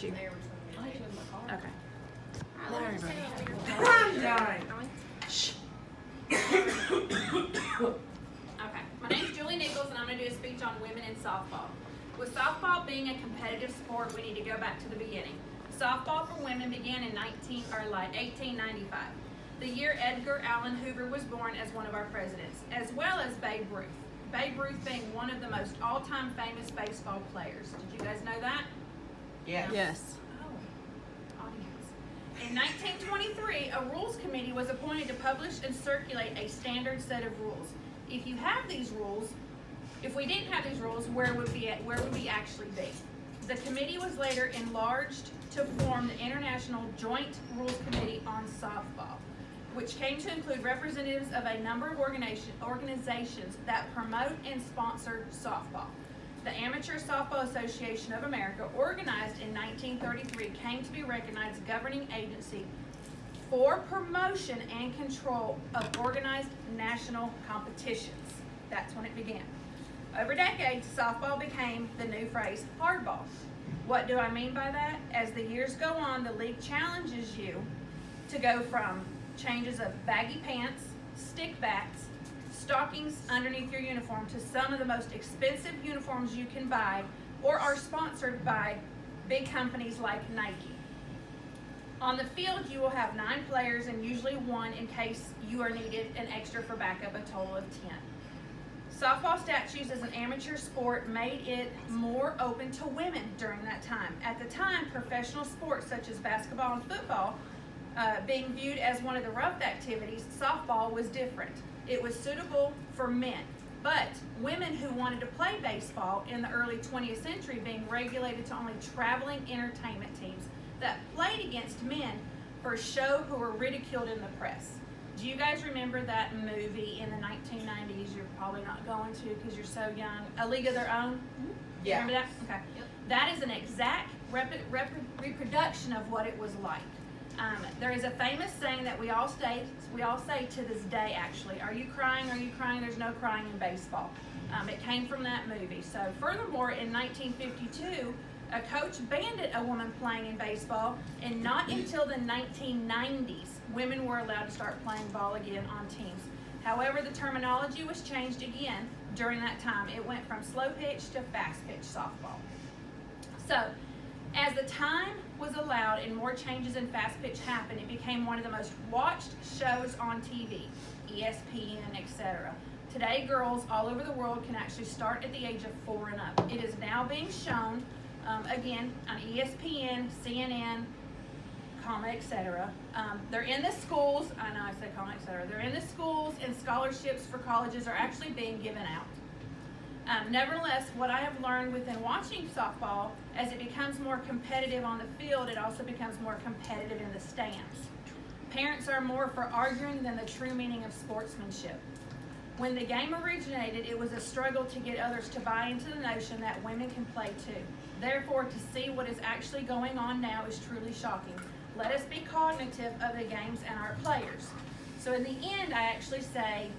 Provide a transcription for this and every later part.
you. Okay. Hello, everybody. I'm dying. Shh. Okay, my name's Julie Nichols, and I'm going to do a speech on women in softball. With softball being a competitive sport, we need to go back to the beginning. Softball for women began in 1895, the year Edgar Allan Hoover was born as one of our presidents, as well as Babe Ruth. Babe Ruth being one of the most all-time famous baseball players. Did you guys know that? Yeah. Yes. Oh, audience. In 1923, a rules committee was appointed to publish and circulate a standard set of rules. If you have these rules, if we didn't have these rules, where would we actually be? The committee was later enlarged to form the International Joint Rules Committee on Softball, which came to include representatives of a number of organizations that promote and sponsor softball. The Amateur Softball Association of America, organized in 1933, came to be recognized governing agency for promotion and control of organized national competitions. That's when it began. Over decades, softball became the new phrase, hardball. What do I mean by that? As the years go on, the league challenges you to go from changes of baggy pants, stick bats, stockings underneath your uniform to some of the most expensive uniforms you can buy or are sponsored by big companies like Nike. On the field, you will have 9 players and usually 1 in case you are needed an extra for backup, a total of 10. Softball statutes as an amateur sport made it more open to women during that time. At the time, professional sports such as basketball and football being viewed as one of the rough activities, softball was different. It was suitable for men, but women who wanted to play baseball in the early 20th century being regulated to only traveling entertainment teams that played against men for a show who were ridiculed in the press. Do you guys remember that movie in the 1990s? You're probably not going to because you're so young. A League of Their Own? Yeah. Remember that? Okay. Yep. That is an exact reproduction of what it was like. There is a famous saying that we all say to this day, actually. Are you crying? Are you crying? There's no crying in baseball. It came from that movie. So furthermore, in 1952, a coach banned a woman playing in baseball, and not until the 1990s, women were allowed to start playing ball again on teams. However, the terminology was changed again during that time. It went from slow pitch to fast pitch softball. So, as the time was allowed and more changes in fast pitch happened, it became one of the most watched shows on TV, ESPN, etc. Today, girls all over the world can actually start at the age of 4 and up. It is now being shown, again, on ESPN, CNN, etc. They're in the schools, I know I said etc. They're in the schools, and scholarships for colleges are actually being given out. Nevertheless, what I have learned within watching softball, as it becomes more competitive on the field, it also becomes more competitive in the stands. Parents are more for arguing than the true meaning of sportsmanship. When the game originated, it was a struggle to get others to buy into the notion that women can play too. Therefore, to see what is actually going on now is truly shocking. Let us be cognitive of the games and our players. So in the end, I actually say,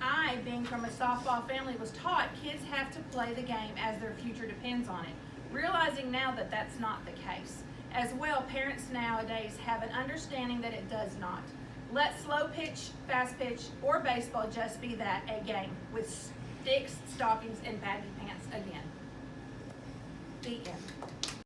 I, being from a softball family, was taught kids have to play the game as their future depends on it. Realizing now that that's not the case. As well, parents nowadays have an understanding that it does not. Let slow pitch, fast pitch, or baseball just be that, a game, with sticks, stockings, and baggy pants again. The end.